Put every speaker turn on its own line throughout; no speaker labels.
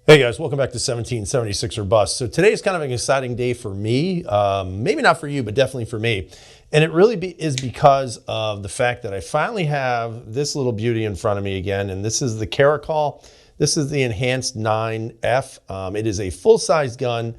Hey guys, welcome back to 1776 or Bust. So today is kind of an exciting day for me, maybe not for you, but definitely for me. And it really is because of the fact that I finally have this little beauty in front of me again. And this is the Caracal. This is the Enhanced 9F. It is a full-size gun.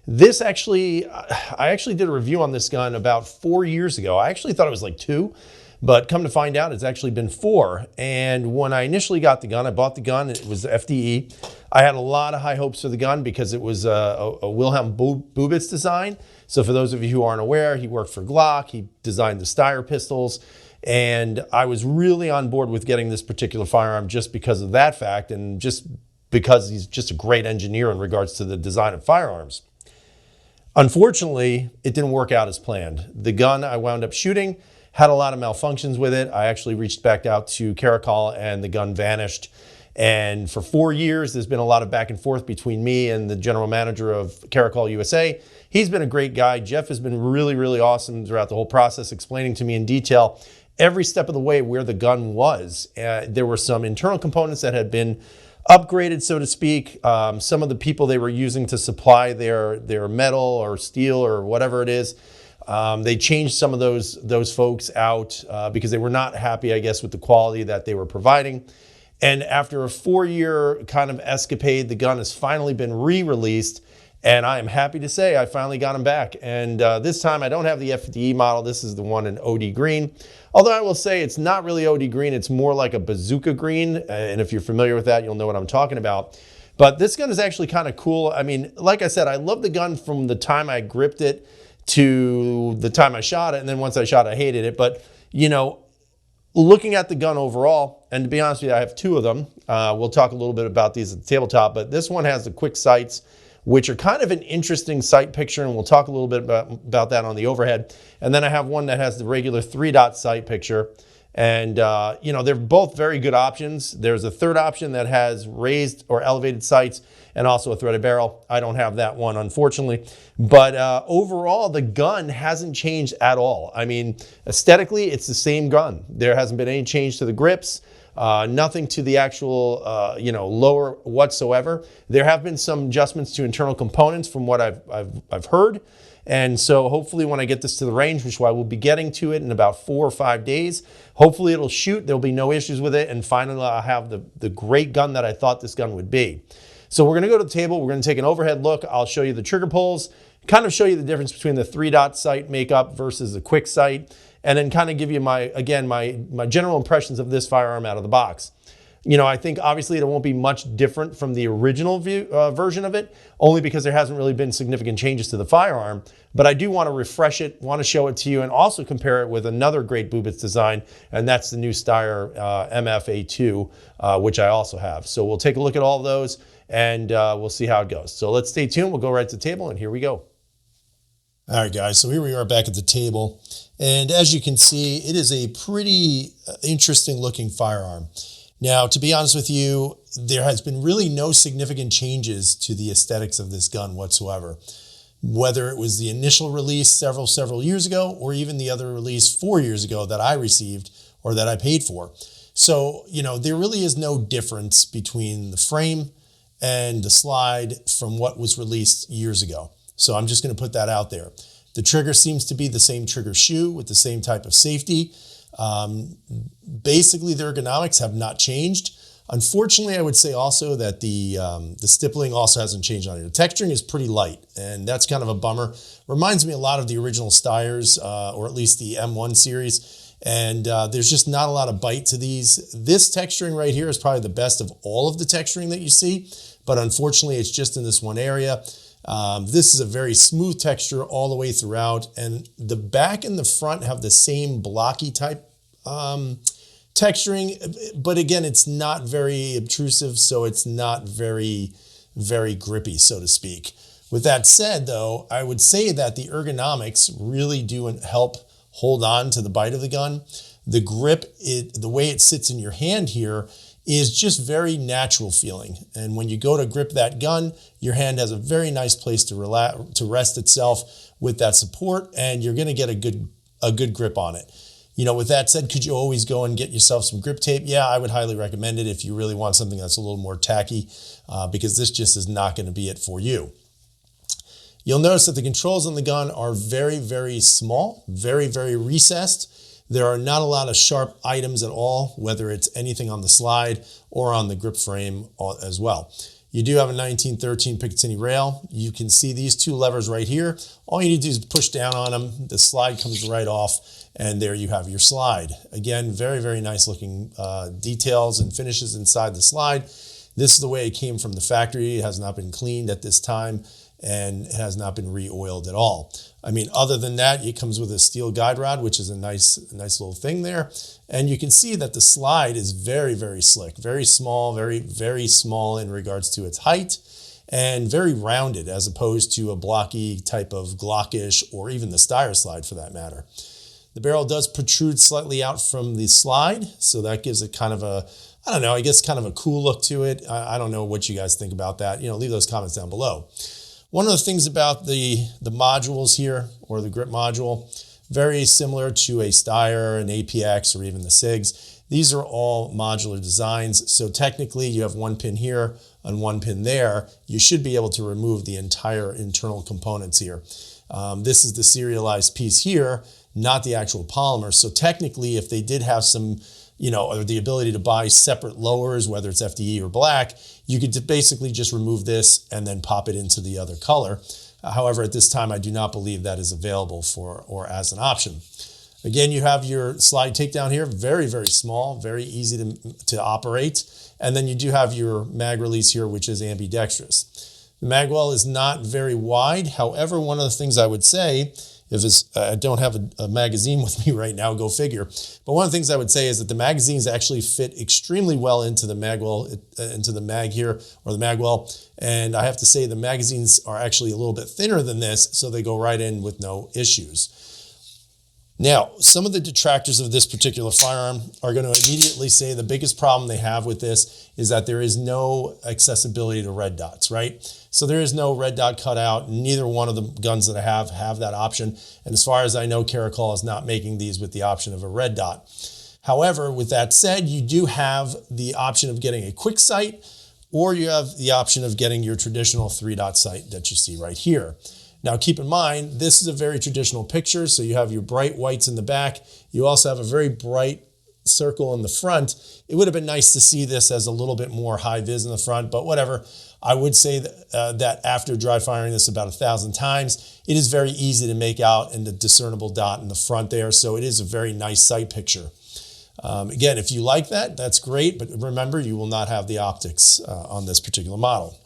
This actually, I actually did a review on this gun about 4 years ago. I actually thought it was like 2. But come to find out, it's actually been 4. And when I initially got the gun, I bought the gun. It was FDE. I had a lot of high hopes for the gun because it was a Wilhelm Bubitz design. So for those of you who aren't aware, he worked for Glock. He designed the Steyr pistols. And I was really on board with getting this particular firearm just because of that fact and just because he's just a great engineer in regards to the design of firearms. Unfortunately, it didn't work out as planned. The gun I wound up shooting had a lot of malfunctions with it. I actually reached back out to Caracal and the gun vanished. And for 4 years, there's been a lot of back and forth between me and the general manager of Caracal USA. He's been a great guy. Jeff has been really, really awesome throughout the whole process, explaining to me in detail every step of the way where the gun was. There were some internal components that had been upgraded, so to speak. Some of the people they were using to supply their metal or steel or whatever it is, they changed some of those folks out because they were not happy, I guess, with the quality that they were providing. And after a 4-year kind of escapade, the gun has finally been re-released. And I am happy to say I finally got him back. And this time I don't have the FDE model. This is the one in OD green. Although I will say it's not really OD green. It's more like a bazooka green. And if you're familiar with that, you'll know what I'm talking about. But this gun is actually kind of cool. I mean, like I said, I love the gun from the time I gripped it to the time I shot it. And then once I shot it, I hated it. But, you know, looking at the gun overall, and to be honest with you, I have 2 of them. We'll talk a little bit about these at the tabletop, but this one has the quick sights, which are kind of an interesting sight picture, and we'll talk a little bit about that on the overhead. And then I have one that has the regular 3-dot sight picture. And, you know, they're both very good options. There's a third option that has raised or elevated sights and also a threaded barrel. I don't have that one, unfortunately. But overall, the gun hasn't changed at all. I mean, aesthetically, it's the same gun. There hasn't been any change to the grips, nothing to the actual, you know, lower whatsoever. There have been some adjustments to internal components from what I've heard. And so hopefully when I get this to the range, which I will be getting to it in about 4 or 5 days, hopefully it'll shoot. There'll be no issues with it. And finally, I'll have the great gun that I thought this gun would be. So we're going to go to the table. We're going to take an overhead look. I'll show you the trigger pulls, kind of show you the difference between the 3-dot sight makeup versus the quick sight, and then kind of give you my general impressions of this firearm out of the box. You know, I think obviously it won't be much different from the original version of it, only because there hasn't really been significant changes to the firearm. But I do want to refresh it, want to show it to you, and also compare it with another great Bubitz design, and that's the new Steyr MFA2, which I also have. So we'll take a look at all of those, and we'll see how it goes. So let's stay tuned. We'll go right to the table, and here we go. All right, guys, so here we are back at the table. And as you can see, it is a pretty interesting looking firearm. Now, to be honest with you, there has been really no significant changes to the aesthetics of this gun whatsoever. Whether it was the initial release several years ago, or even the other release 4 years ago that I received or that I paid for. So, you know, there really is no difference between the frame and the slide from what was released years ago. So I'm just going to put that out there. The trigger seems to be the same trigger shoe with the same type of safety. Basically, the ergonomics have not changed. Unfortunately, I would say also that the stippling also hasn't changed on it. The texturing is pretty light, and that's kind of a bummer. Reminds me a lot of the original Steyrs, or at least the M1 series. And there's just not a lot of bite to these. This texturing right here is probably the best of all of the texturing that you see, but unfortunately, it's just in this one area. This is a very smooth texture all the way throughout, and the back and the front have the same blocky type texturing, but again, it's not very obtrusive, so it's not very grippy, so to speak. With that said, though, I would say that the ergonomics really do help hold on to the bite of the gun. The grip, the way it sits in your hand here, is just very natural feeling. And when you go to grip that gun, your hand has a very nice place to rest itself with that support, and you're going to get a good grip on it. With that said, could you always go and get yourself some grip tape? Yeah, I would highly recommend it if you really want something that's a little more tacky, because this just is not going to be it for you. You'll notice that the controls on the gun are very, very small, very, very recessed. There are not a lot of sharp items at all, whether it's anything on the slide or on the grip frame as well. You do have a 1913 Picatinny rail. You can see these two levers right here. All you need to do is push down on them. The slide comes right off, and there you have your slide. Again, very, very nice looking details and finishes inside the slide. This is the way it came from the factory. It has not been cleaned at this time, and it has not been re-oiled at all. I mean, other than that, it comes with a steel guide rod, which is a nice little thing there. And you can see that the slide is very, very slick, very small, very, very small in regards to its height, and very rounded as opposed to a blocky type of Glockish or even the Steyr slide for that matter. The barrel does protrude slightly out from the slide, so that gives it kind of a, I don't know, I guess kind of a cool look to it. I don't know what you guys think about that. Leave those comments down below. One of the things about the modules here, or the grip module, very similar to a Steyr, an APX, or even the SIGs. These are all modular designs. So technically you have one pin here and one pin there. You should be able to remove the entire internal components here. This is the serialized piece here, not the actual polymer. So technically, if they did have some, or the ability to buy separate lowers, whether it's FDE or black, you could basically just remove this and then pop it into the other color. However, at this time, I do not believe that is available or as an option. Again, you have your slide takedown here, very, very small, very easy to operate. And then you do have your mag release here, which is ambidextrous. The mag well is not very wide. However, one of the things I would say, I don't have a magazine with me right now, go figure. But one of the things I would say is that the magazines actually fit extremely well into the mag well, into the mag here, or the mag well. And I have to say the magazines are actually a little bit thinner than this, so they go right in with no issues. Now, some of the detractors of this particular firearm are going to immediately say the biggest problem they have with this is that there is no accessibility to red dots, right? So there is no red dot cutout. Neither one of the guns that I have that option. And as far as I know, Caracal is not making these with the option of a red dot. However, with that said, you do have the option of getting a quick sight, or you have the option of getting your traditional 3-dot sight that you see right here. Now, keep in mind, this is a very traditional picture. So you have your bright whites in the back. You also have a very bright circle in the front. It would have been nice to see this as a little bit more high vis in the front, but whatever. I would say that after dry firing this about 1,000 times, it is very easy to make out in the discernible dot in the front there. So it is a very nice sight picture. Again, if you like that, that's great. But remember, you will not have the optics on this particular model.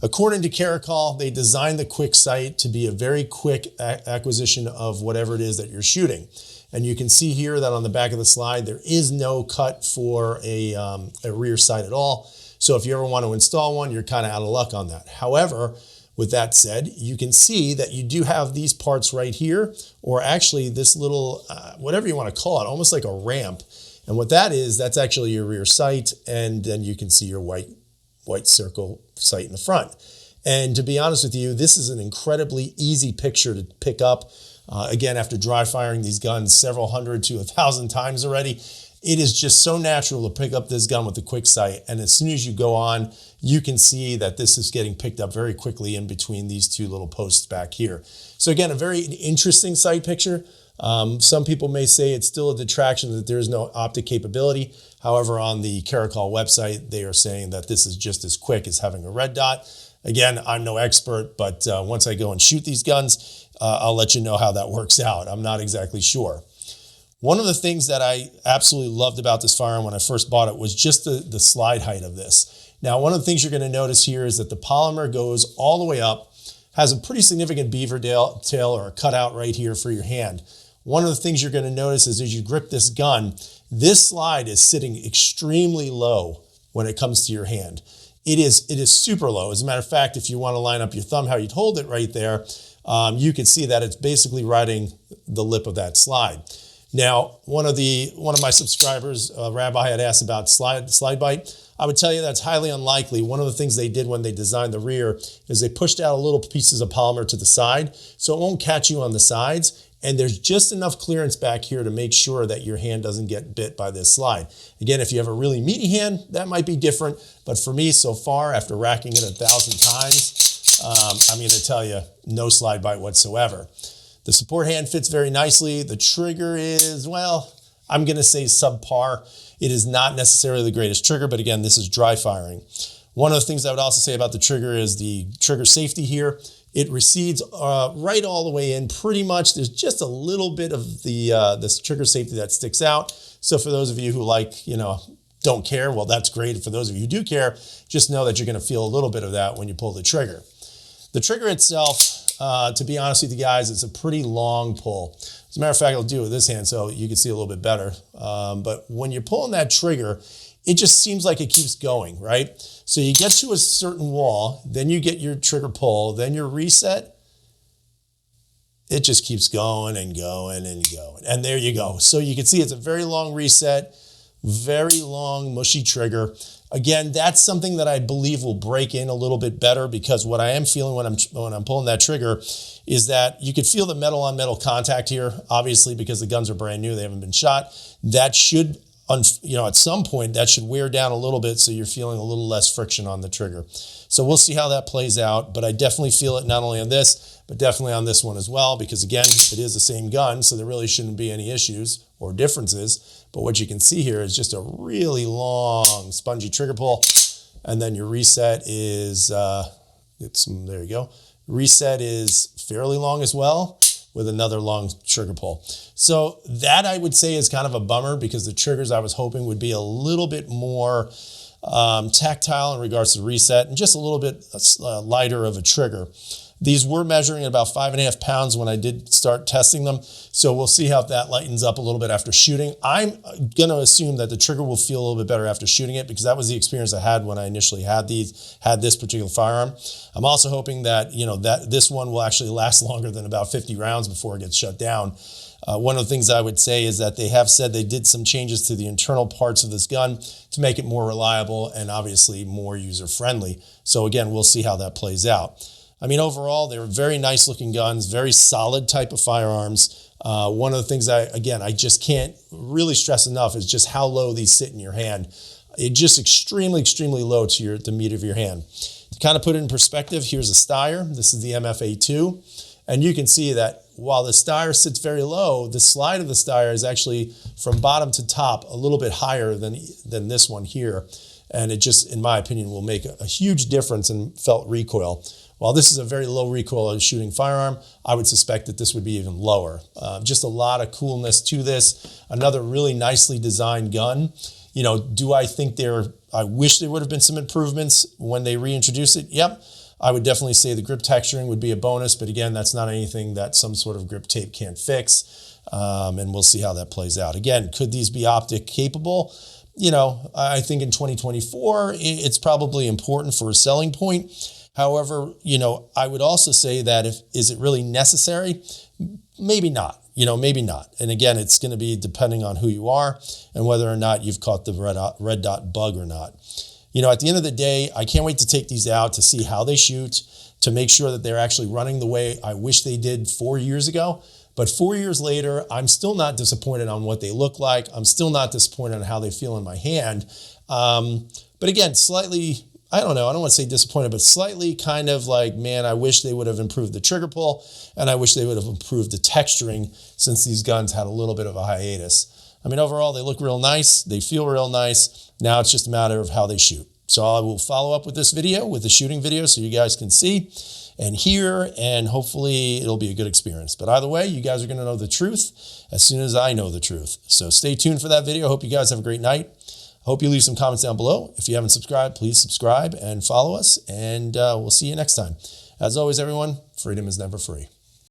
According to Caracal, they designed the quick sight to be a very quick acquisition of whatever it is that you're shooting. And you can see here that on the back of the slide, there is no cut for a rear sight at all. So if you ever want to install one, you're kind of out of luck on that. However, with that said, you can see that you do have these parts right here, or actually this little, whatever you want to call it, almost like a ramp. And what that is, that's actually your rear sight. And then you can see your white circle sight in the front. And to be honest with you, this is an incredibly easy picture to pick up. Again, after dry firing these guns several hundred to 1,000 times already, it is just so natural to pick up this gun with a quick sight. And as soon as you go on, you can see that this is getting picked up very quickly in between these two little posts back here. So again, a very interesting sight picture. Some people may say it's still a detraction that there is no optic capability. However, on the Caracal website, they are saying that this is just as quick as having a red dot. Again, I'm no expert, but once I go and shoot these guns, I'll let you know how that works out. I'm not exactly sure. One of the things that I absolutely loved about this firearm when I first bought it was just the slide height of this. Now, one of the things you're going to notice here is that the polymer goes all the way up, has a pretty significant beaver tail or a cutout right here for your hand. One of the things you're going to notice is as you grip this gun, this slide is sitting extremely low when it comes to your hand. It is super low. As a matter of fact, if you want to line up your thumb how you'd hold it right there, you can see that it's basically riding the lip of that slide. Now, one of my subscribers, Rabbi, had asked about slide bite. I would tell you that's highly unlikely. One of the things they did when they designed the rear is they pushed out little pieces of polymer to the side, so it won't catch you on the sides. and there's just enough clearance back here to make sure that your hand doesn't get bit by this slide. Again, if you have a really meaty hand, that might be different, but for me so far, after racking it 1,000 times, I'm going to tell you, no slide bite whatsoever. The support hand fits very nicely. The trigger is, well, I'm going to say subpar. It is not necessarily the greatest trigger, but again, this is dry firing. One of the things I would also say about the trigger is the trigger safety here. It recedes right all the way in pretty much. There's just a little bit of the this trigger safety that sticks out. So for those of you who don't care, well, that's great. For those of you who do care, just know that you're going to feel a little bit of that when you pull the trigger. The trigger itself, to be honest with you guys, it's a pretty long pull. As a matter of fact, I'll do it with this hand so you can see a little bit better. But when you're pulling that trigger, it just seems like it keeps going, right? So you get to a certain wall, then you get your trigger pull, then your reset. It just keeps going and going and going. And there you go. So you can see it's a very long reset, very long, mushy trigger. Again, that's something that I believe will break in a little bit better, because what I am feeling when I'm pulling that trigger is that you could feel the metal on metal contact here, obviously, because the guns are brand new, they haven't been shot. That should, at some point, that should wear down a little bit, so you're feeling a little less friction on the trigger. So we'll see how that plays out, but I definitely feel it not only on this, but definitely on this one as well, because again, it is the same gun, so there really shouldn't be any issues or differences. But what you can see here is just a really long, spongy trigger pull, and then your reset is, there you go. Reset is fairly long as well, with another long trigger pull. So that, I would say, is kind of a bummer, because the triggers I was hoping would be a little bit more tactile in regards to reset, and just a little bit lighter of a trigger. These were measuring at about 5.5 pounds when I did start testing them. So we'll see how that lightens up a little bit after shooting. I'm going to assume that the trigger will feel a little bit better after shooting it, because that was the experience I had when I initially had this particular firearm. I'm also hoping that, that this one will actually last longer than about 50 rounds before it gets shut down. One of the things I would say is that they have said they did some changes to the internal parts of this gun to make it more reliable and obviously more user-friendly. So again, we'll see how that plays out. I mean, overall, they were very nice looking guns, very solid type of firearms. One of the things I just can't really stress enough is just how low these sit in your hand. It's just extremely, extremely low to the meat of your hand. To kind of put it in perspective, here's a Steyr. This is the MFA2. And you can see that while the Steyr sits very low, the slide of the Steyr is actually from bottom to top a little bit higher than this one here. And it just, in my opinion, will make a huge difference in felt recoil. While this is a very low recoil shooting firearm, I would suspect that this would be even lower. Just a lot of coolness to this. Another really nicely designed gun. Do I think I wish there would have been some improvements when they reintroduced it? Yep. I would definitely say the grip texturing would be a bonus, but again, that's not anything that some sort of grip tape can't fix. And we'll see how that plays out. Again, could these be optic capable? I think in 2024, it's probably important for a selling point. However, I would also say that is it really necessary? Maybe not, maybe not. And again, it's going to be depending on who you are and whether or not you've caught the red dot bug or not. At the end of the day, I can't wait to take these out to see how they shoot, to make sure that they're actually running the way I wish they did 4 years ago. But 4 years later, I'm still not disappointed on what they look like. I'm still not disappointed on how they feel in my hand. But again, slightly, I don't know, I don't want to say disappointed, but slightly kind of like, man, I wish they would have improved the trigger pull, and I wish they would have improved the texturing, since these guns had a little bit of a hiatus. I mean, overall, they look real nice. They feel real nice. Now it's just a matter of how they shoot. So I will follow up with this video, with the shooting video, so you guys can see and hear, and hopefully it'll be a good experience. But either way, you guys are going to know the truth as soon as I know the truth. So stay tuned for that video. Hope you guys have a great night. Hope you leave some comments down below. If you haven't subscribed, please subscribe and follow us, and we'll see you next time. As always, everyone, freedom is never free.